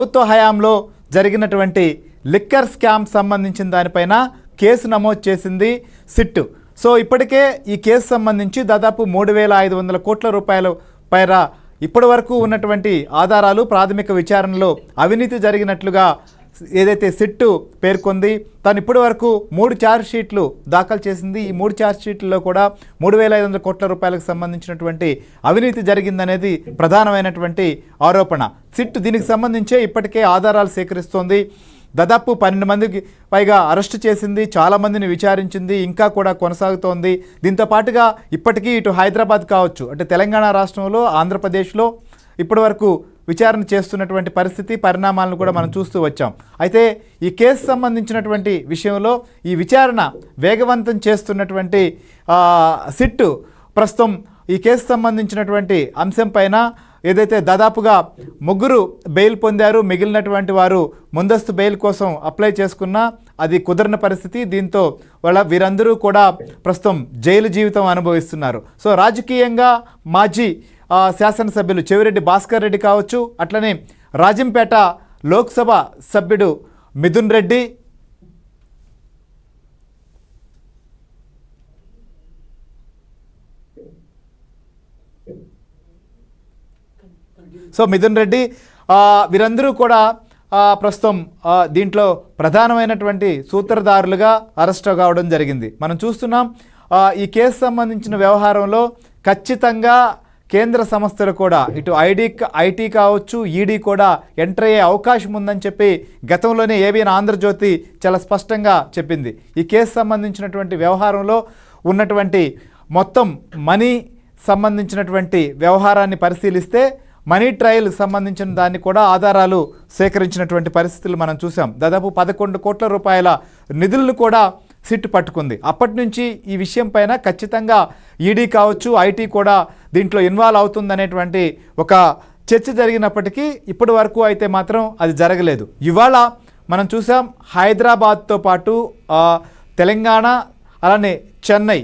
ప్రభుత్వ హయాంలో జరిగినటువంటి లిక్కర్ స్కామ్ సంబంధించిన దానిపైన కేసు నమోదు చేసింది సిట్. సో ఇప్పటికే ఈ కేసు సంబంధించి దాదాపు 3,500 కోట్ల రూపాయల పైన ఇప్పటి వరకు ఉన్నటువంటి ఆధారాలు ప్రాథమిక విచారణలో అవినీతి జరిగినట్లుగా ఏదైతే సిట్ పేర్కొంది. తను ఇప్పటి వరకు 3 ఛార్జ్ షీట్లు దాఖలు చేసింది. ఈ 3 ఛార్జ్ షీట్లలో కూడా 3,500 కోట్ల రూపాయలకు సంబంధించినటువంటి అవినీతి జరిగిందనేది ప్రధానమైనటువంటి ఆరోపణ. సిట్ దీనికి సంబంధించే ఇప్పటికే ఆధారాలు సేకరిస్తోంది. దాదాపు 12 మందికి పైగా అరెస్టు చేసింది, చాలామందిని విచారించింది, ఇంకా కూడా కొనసాగుతోంది. దీంతో పాటుగా ఇప్పటికీ ఇటు హైదరాబాద్ కావచ్చు, అంటే తెలంగాణ రాష్ట్రంలో, ఆంధ్రప్రదేశ్లో ఇప్పటి వరకు విచారణ చేస్తున్నటువంటి పరిస్థితి, పరిణామాలను కూడా మనం చూస్తూ వచ్చాం. అయితే ఈ కేసు సంబంధించినటువంటి విషయంలో ఈ విచారణ వేగవంతం చేస్తున్నటువంటి సిట్ ప్రస్తుతం ఈ కేసు సంబంధించినటువంటి అంశం పైన ఏదైతే దాదాపుగా 3 బెయిల్ పొందారు, మిగిలినటువంటి వారు ముందస్తు బెయిల్ కోసం అప్లై చేసుకున్నా అది కుదరని పరిస్థితి. దీంతో వీరందరూ కూడా ప్రస్తుతం జైలు జీవితం అనుభవిస్తున్నారు. సో రాజకీయంగా మాజీ శాసనసభ్యులు చెవిరెడ్డి భాస్కర్ రెడ్డి కావచ్చు, అట్లనే రాజంపేట లోక్సభ సభ్యుడు మిథున్ రెడ్డి, వీరందరూ కూడా ప్రస్తుతం దీంట్లో ప్రధానమైనటువంటి సూత్రధారులుగా అరెస్ట్ కావడం జరిగింది. మనం చూస్తున్నాం ఈ కేసు సంబంధించిన వ్యవహారంలో ఖచ్చితంగా కేంద్ర సంస్థలు కూడా ఇటు ఐటీ కావచ్చు, ఈడీ కూడా ఎంటర్ అయ్యే అవకాశం ఉందని చెప్పి గతంలోనే ఏబిఎన్ ఆంధ్రజ్యోతి చాలా స్పష్టంగా చెప్పింది. ఈ కేసు సంబంధించినటువంటి వ్యవహారంలో ఉన్నటువంటి మొత్తం మనీ సంబంధించినటువంటి వ్యవహారాన్ని పరిశీలిస్తే మనీ ట్రయల్ సంబంధించిన దాన్ని కూడా ఆధారాలు సేకరించినటువంటి పరిస్థితులు మనం చూసాం. దాదాపు 11 కోట్ల రూపాయల నిధులను కూడా సిట్ పట్టుకుంది. అప్పటి నుంచి ఈ విషయం పైన ఖచ్చితంగా ఈడీ కావచ్చు, ఐటీ కూడా దీంట్లో ఇన్వాల్వ్ అవుతుందనేటువంటి ఒక చర్చ జరిగినప్పటికీ ఇప్పటి వరకు అయితే మాత్రం అది జరగలేదు. ఇవాళ మనం చూసాం హైదరాబాద్తో పాటు తెలంగాణ, అలానే చెన్నై,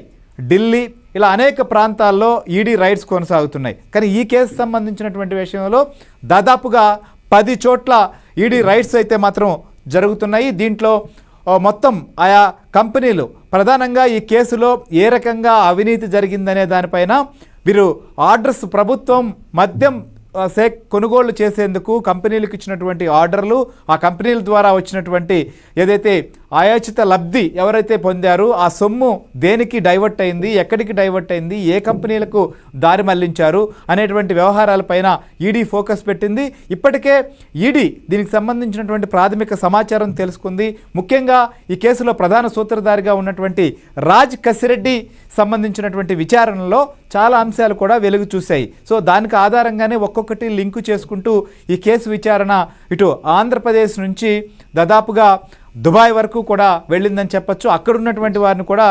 ఢిల్లీ, ఇలా అనేక ప్రాంతాల్లో ఈడీ రైడ్స్ కొనసాగుతున్నాయి. కానీ ఈ కేసు సంబంధించినటువంటి విషయంలో దాదాపుగా 10 చోట్ల ఈడీ రైడ్స్ అయితే మాత్రం జరుగుతున్నాయి. దీంట్లో మొత్తం ఆయా కంపెనీలు ప్రధానంగా ఈ కేసులో ఏ రకంగా అవినీతి జరిగిందనే దానిపైన వీరు ఆర్డర్స్, ప్రభుత్వం మద్యం కొనుగోళ్లు చేసేందుకు కంపెనీలకు ఇచ్చినటువంటి ఆర్డర్లు, ఆ కంపెనీల ద్వారా వచ్చినటువంటి ఏదైతే ఆయాచిత లబ్ధి ఎవరైతే పొందారో ఆ సొమ్ము దేనికి డైవర్ట్ అయింది, ఎక్కడికి డైవర్ట్ అయింది, ఏ కంపెనీలకు దారి మళ్లించారు అనేటువంటి వ్యవహారాలపైన ఈడీ ఫోకస్ పెట్టింది. ఇప్పటికే ఈడీ దీనికి సంబంధించినటువంటి ప్రాథమిక సమాచారం తెలుసుకుంది. ముఖ్యంగా ఈ కేసులో ప్రధాన సూత్రధారిగా ఉన్నటువంటి రాజ్ కసిరెడ్డి సంబంధించినటువంటి విచారణలో చాలా అంశాలు కూడా వెలుగు చూశాయి. సో దానికి ఆధారంగానే ఒక్కొక్కటి లింకు చేసుకుంటూ ఈ కేసు విచారణ ఇటు ఆంధ్రప్రదేశ్ నుంచి దాదాపుగా దుబాయ్ వరకు కూడా వెళ్ళిందని చెప్పచ్చు. అక్కడ ఉన్నటువంటి వారిని కూడా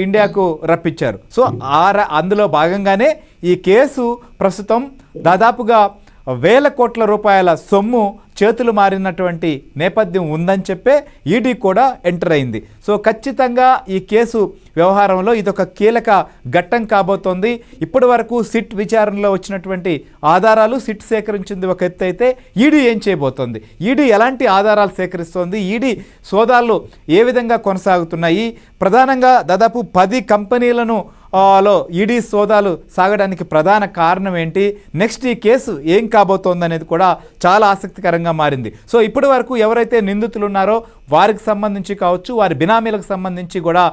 ఇండియాకు రప్పించారు. సో అందులో భాగంగానే ఈ కేసు ప్రస్తుతం దాదాపుగా 1,000 కోట్ల రూపాయల సొమ్ము చేతులు మారినటువంటి నేపథ్యం ఉందని చెప్పే ఈడీ కూడా ఎంటర్ అయింది. సో ఖచ్చితంగా ఈ కేసు వ్యవహారంలో ఇదొక కీలక ఘట్టం కాబోతోంది. ఇప్పటి వరకు సిట్ విచారణలో వచ్చినటువంటి ఆధారాలు సిట్ సేకరించింది ఒక ఎత్తు అయితే, ఈడీ ఏం చేయబోతోంది, ఈడీ ఎలాంటి ఆధారాలు సేకరిస్తోంది, ఈడీ సోదాలు ఏ విధంగా కొనసాగుతున్నాయి, ప్రధానంగా దాదాపు 10 కంపెనీలను ఈడీ సోదాలు సాగడానికి ప్రధాన కారణం ఏంటి, నెక్స్ట్ ఈ కేసు ఏం కాబోతోంది అనేది కూడా చాలా ఆసక్తికరంగా మారింది. సో ఇప్పటి వరకు ఎవరైతే నిందితులు ఉన్నారో వారికి సంబంధించి కావచ్చు, వారి బినామీలకు సంబంధించి కూడా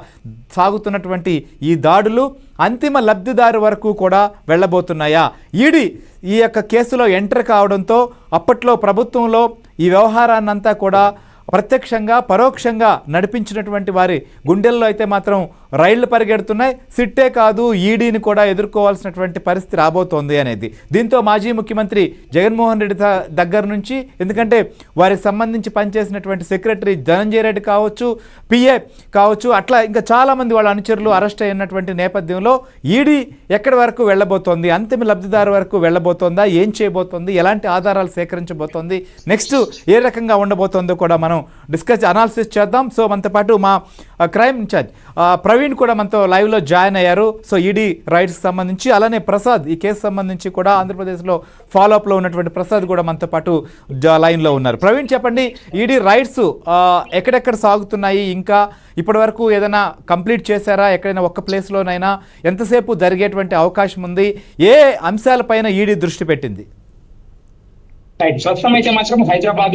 సాగుతున్నటువంటి ఈ దాడులు అంతిమ లబ్ధిదారు వరకు కూడా వెళ్ళబోతున్నాయా? ఈడీ ఈ యొక్క కేసులో ఎంటర్ కావడంతో అప్పట్లో ప్రభుత్వంలో ఈ వ్యవహారాన్నంతా కూడా ప్రత్యక్షంగా పరోక్షంగా నడిపించినటువంటి వారి గుండెల్లో అయితే మాత్రం రైళ్లు పరిగెడుతున్నాయి. సిట్టే కాదు ఈడీని కూడా ఎదుర్కోవాల్సినటువంటి పరిస్థితి రాబోతోంది అనేది. దీంతో మాజీ ముఖ్యమంత్రి జగన్మోహన్ రెడ్డి దగ్గర నుంచి, ఎందుకంటే వారికి సంబంధించి పనిచేసినటువంటి సెక్రటరీ ధనంజయ రెడ్డి కావచ్చు, పిఏ కావచ్చు, అట్లా ఇంకా చాలామంది వాళ్ళ అనుచరులు అరెస్ట్ అయినటువంటి నేపథ్యంలో ఈడీ ఎక్కడి వరకు వెళ్ళబోతోంది, అంతిమ లబ్ధిదారు వరకు వెళ్ళబోతోందా, ఏం చేయబోతోంది, ఎలాంటి ఆధారాలు సేకరించబోతోంది, నెక్స్ట్ ఏ రకంగా ఉండబోతోందో కూడా మనం అనాలిసిస్ చేద్దాం. సో మనతో పాటు మా క్రైమ్ ఇన్ఛార్జ్ ప్రవీణ్ కూడా మనతో లైవ్లో జాయిన్ అయ్యారు. సో ఈడీ రైట్స్ సంబంధించి, అలానే ప్రసాద్ ఈ కేసు సంబంధించి కూడా ఆంధ్రప్రదేశ్లో ఫాలోఅప్లో ఉన్నటువంటి ప్రసాద్ కూడా మనతో పాటు లైన్లో ఉన్నారు. ప్రవీణ్, చెప్పండి, ఈడీ రైట్స్ ఎక్కడెక్కడ సాగుతున్నాయి, ఇంకా ఇప్పటి వరకు ఏదైనా కంప్లీట్ చేశారా, ఎక్కడైనా ఒక్క ప్లేస్లోనైనా, ఎంతసేపు జరిగేటువంటి అవకాశం ఉంది, ఏ అంశాలపైన ఈడీ దృష్టి పెట్టింది? ప్రస్తుతం అయితే మాత్రం హైదరాబాద్